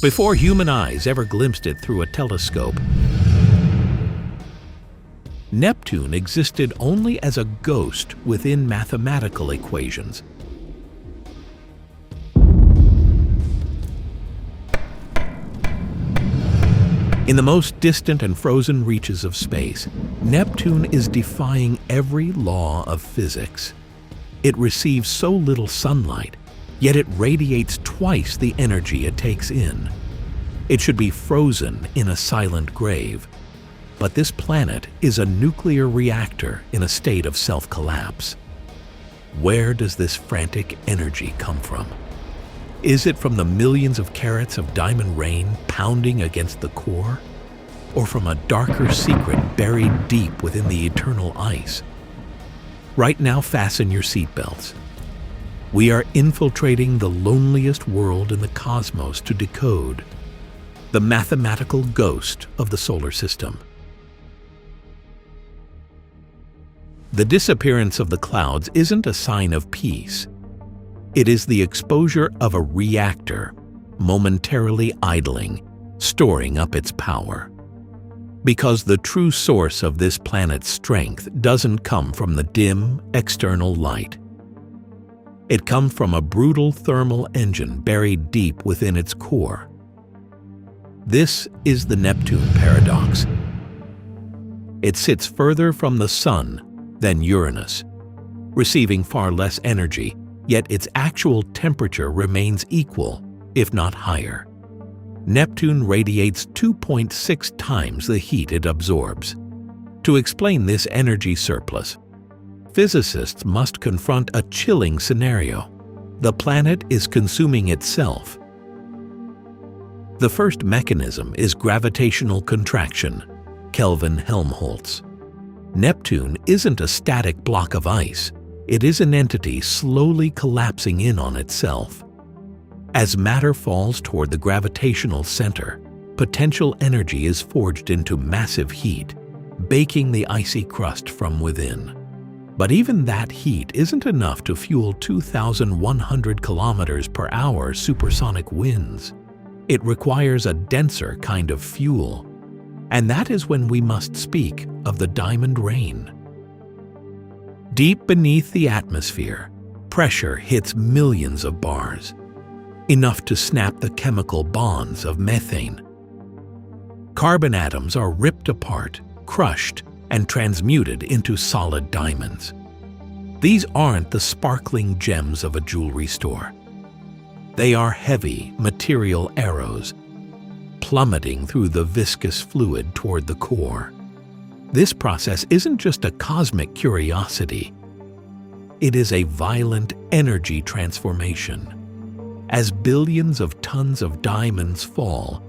before human eyes ever glimpsed it through a telescope. Neptune existed only as a ghost within mathematical equations. In the most distant and frozen reaches of space, Neptune is defying every law of physics. It receives so little sunlight, yet it radiates twice the energy it takes in. It should be frozen in a silent grave. But this planet is a nuclear reactor in a state of self-collapse. Where does this frantic energy come from? Is it from the millions of carats of diamond rain pounding against the core? Or from a darker secret buried deep within the eternal ice? Right now, fasten your seatbelts. We are infiltrating the loneliest world in the cosmos to decode the mathematical ghost of the solar system. The disappearance of the clouds isn't a sign of peace. It is the exposure of a reactor, momentarily idling, storing up its power. Because the true source of this planet's strength doesn't come from the dim, external light. It comes from a brutal thermal engine buried deep within its core. This is the Neptune paradox. It sits further from the Sun than Uranus, receiving far less energy, yet its actual temperature remains equal, if not higher. Neptune radiates 2.6 times the heat it absorbs. To explain this energy surplus, physicists must confront a chilling scenario. The planet is consuming itself. The first mechanism is gravitational contraction, Kelvin-Helmholtz. Neptune isn't a static block of ice. It is an entity slowly collapsing in on itself. As matter falls toward the gravitational center, potential energy is forged into massive heat, baking the icy crust from within. But even that heat isn't enough to fuel 2,100 kilometers per hour supersonic winds. It requires a denser kind of fuel. And that is when we must speak of the diamond rain. Deep beneath the atmosphere, pressure hits millions of bars, enough to snap the chemical bonds of methane. Carbon atoms are ripped apart, crushed, and transmuted into solid diamonds. These aren't the sparkling gems of a jewelry store. They are heavy, material arrows, plummeting through the viscous fluid toward the core. This process isn't just a cosmic curiosity. It is a violent energy transformation. As billions of tons of diamonds fall,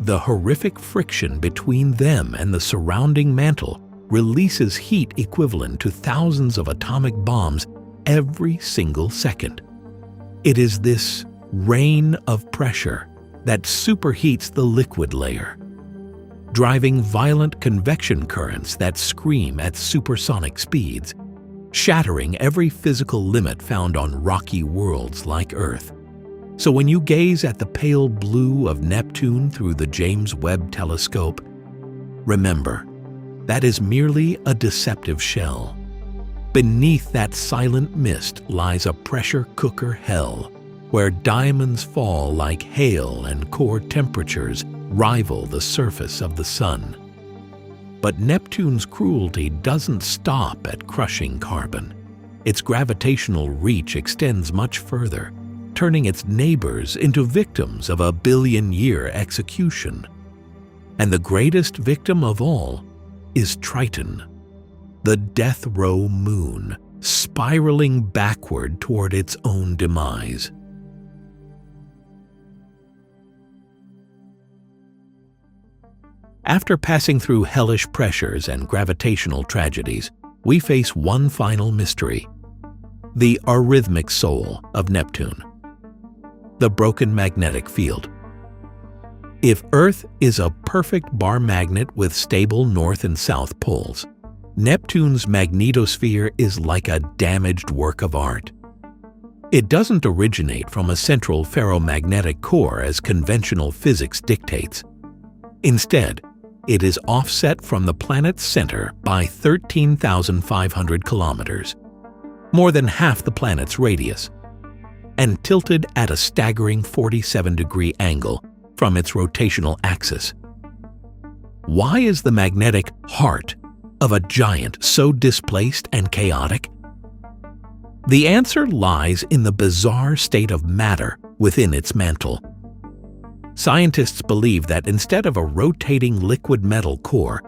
the horrific friction between them and the surrounding mantle releases heat equivalent to thousands of atomic bombs every single second. It is this rain of pressure that superheats the liquid layer, driving violent convection currents that scream at supersonic speeds, shattering every physical limit found on rocky worlds like Earth. So when you gaze at the pale blue of Neptune through the James Webb Telescope, remember, that is merely a deceptive shell. Beneath that silent mist lies a pressure cooker hell, where diamonds fall like hail and core temperatures rival the surface of the sun. But Neptune's cruelty doesn't stop at crushing carbon. Its gravitational reach extends much further, turning its neighbors into victims of a billion-year execution. And the greatest victim of all is Triton, the death row moon, spiraling backward toward its own demise. After passing through hellish pressures and gravitational tragedies, we face one final mystery: the arrhythmic soul of Neptune, the broken magnetic field. If Earth is a perfect bar magnet with stable north and south poles, Neptune's magnetosphere is like a damaged work of art. It doesn't originate from a central ferromagnetic core as conventional physics dictates. Instead, it is offset from the planet's center by 13,500 kilometers, more than half the planet's radius, and tilted at a staggering 47-degree angle from its rotational axis. Why is the magnetic heart of a giant so displaced and chaotic? The answer lies in the bizarre state of matter within its mantle. Scientists believe that instead of a rotating liquid metal core,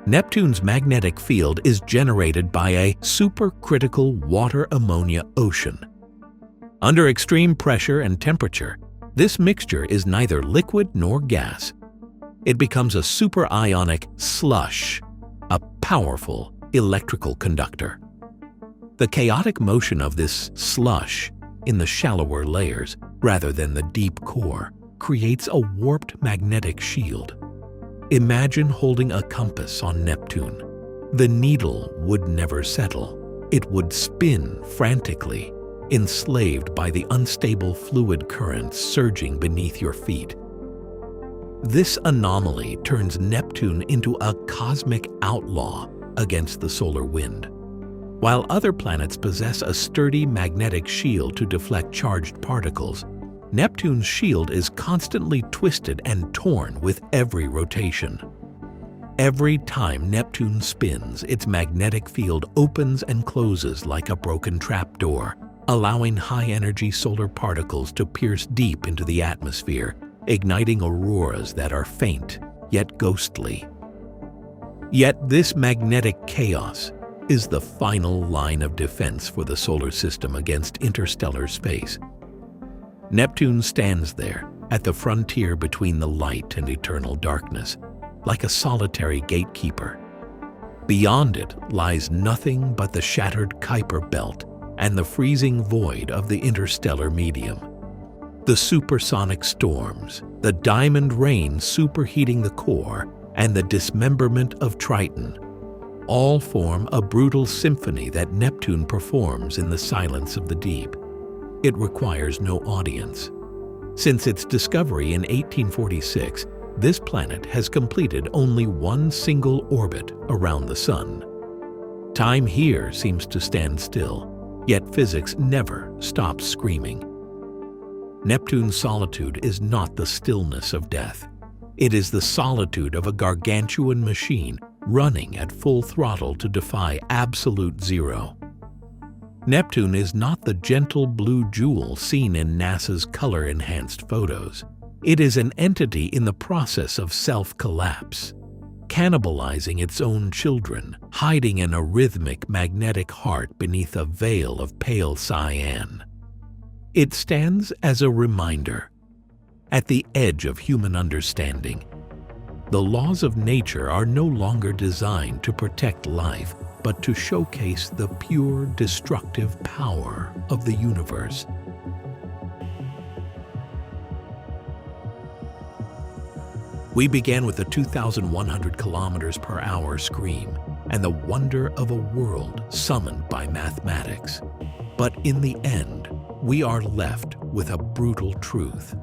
Neptune's magnetic field is generated by a supercritical water-ammonia ocean. Under extreme pressure and temperature, this mixture is neither liquid nor gas. It becomes a superionic slush, a powerful electrical conductor. The chaotic motion of this slush in the shallower layers, rather than the deep core, creates a warped magnetic shield. Imagine holding a compass on Neptune. The needle would never settle. It would spin frantically, enslaved by the unstable fluid currents surging beneath your feet. This anomaly turns Neptune into a cosmic outlaw against the solar wind. While other planets possess a sturdy magnetic shield to deflect charged particles, Neptune's shield is constantly twisted and torn with every rotation. Every time Neptune spins, its magnetic field opens and closes like a broken trapdoor, allowing high-energy solar particles to pierce deep into the atmosphere, igniting auroras that are faint yet ghostly. Yet this magnetic chaos is the final line of defense for the solar system against interstellar space. Neptune stands there at the frontier between the light and eternal darkness, like a solitary gatekeeper. Beyond it lies nothing but the shattered Kuiper belt and the freezing void of the interstellar medium. The supersonic storms, the diamond rain superheating the core, and the dismemberment of Triton all form a brutal symphony that Neptune performs in the silence of the deep. It requires no audience. Since its discovery in 1846, this planet has completed only one single orbit around the Sun. Time here seems to stand still, yet physics never stops screaming. Neptune's solitude is not the stillness of death. It is the solitude of a gargantuan machine running at full throttle to defy absolute zero. Neptune is not the gentle blue jewel seen in NASA's color-enhanced photos. It is an entity in the process of self-collapse, cannibalizing its own children, hiding in a rhythmic magnetic heart beneath a veil of pale cyan. It stands as a reminder. At the edge of human understanding, the laws of nature are no longer designed to protect life, but to showcase the pure destructive power of the universe. We began with a 2,100 kilometers per hour scream and the wonder of a world summoned by mathematics. But in the end, we are left with a brutal truth.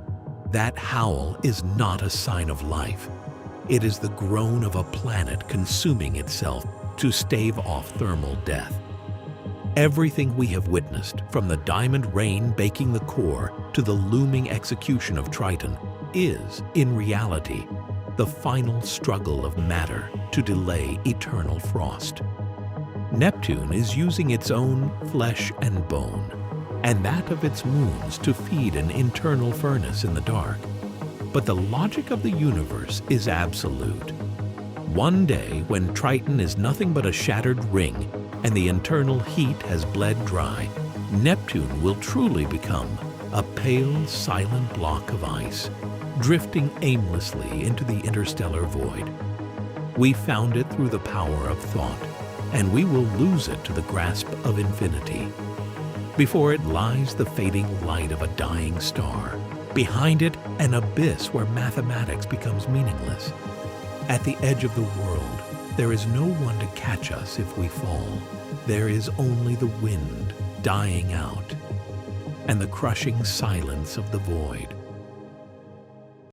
That howl is not a sign of life. It is the groan of a planet consuming itself to stave off thermal death. Everything we have witnessed, from the diamond rain baking the core to the looming execution of Triton, is, in reality, the final struggle of matter to delay eternal frost. Neptune is using its own flesh and bone, and that of its moons to feed an internal furnace in the dark. But the logic of the universe is absolute. One day, when Triton is nothing but a shattered ring and the internal heat has bled dry, Neptune will truly become a pale, silent block of ice, drifting aimlessly into the interstellar void. We found it through the power of thought, and we will lose it to the grasp of infinity. Before it lies the fading light of a dying star. Behind it, an abyss where mathematics becomes meaningless. At the edge of the world, there is no one to catch us if we fall. There is only the wind dying out. and the crushing silence of the void.